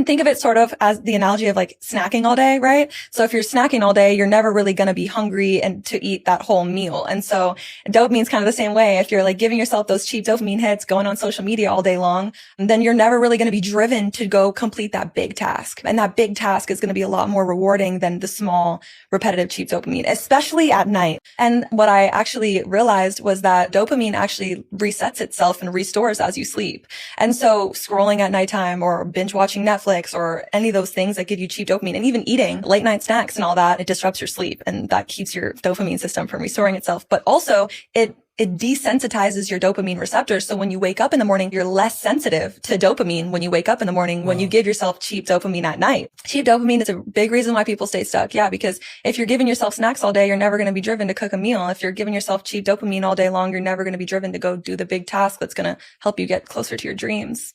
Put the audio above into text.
Think of it sort of as the analogy of like snacking all day, right? So if you're snacking all day, you're never really going to be hungry and to eat that whole meal. And so dopamine's kind of the same way. If you're like giving yourself those cheap dopamine hits going on social media all day long, then you're never really going to be driven to go complete that big task. And that big task is going to be a lot more rewarding than the small, repetitive, cheap dopamine, especially at night. And what I actually realized was that dopamine actually resets itself and restores as you sleep. And so scrolling at nighttime or binge watching Netflix or any of those things that give you cheap dopamine, and even eating late night snacks and all that, it disrupts your sleep and that keeps your dopamine system from restoring itself. But also it desensitizes your dopamine receptors. So when you wake up in the morning, you're less sensitive to dopamine when you wake up in the morning, when you give yourself cheap dopamine at night. Cheap dopamine is a big reason why people stay stuck. Yeah, because if you're giving yourself snacks all day, you're never going to be driven to cook a meal. If you're giving yourself cheap dopamine all day long, you're never going to be driven to go do the big task that's going to help you get closer to your dreams.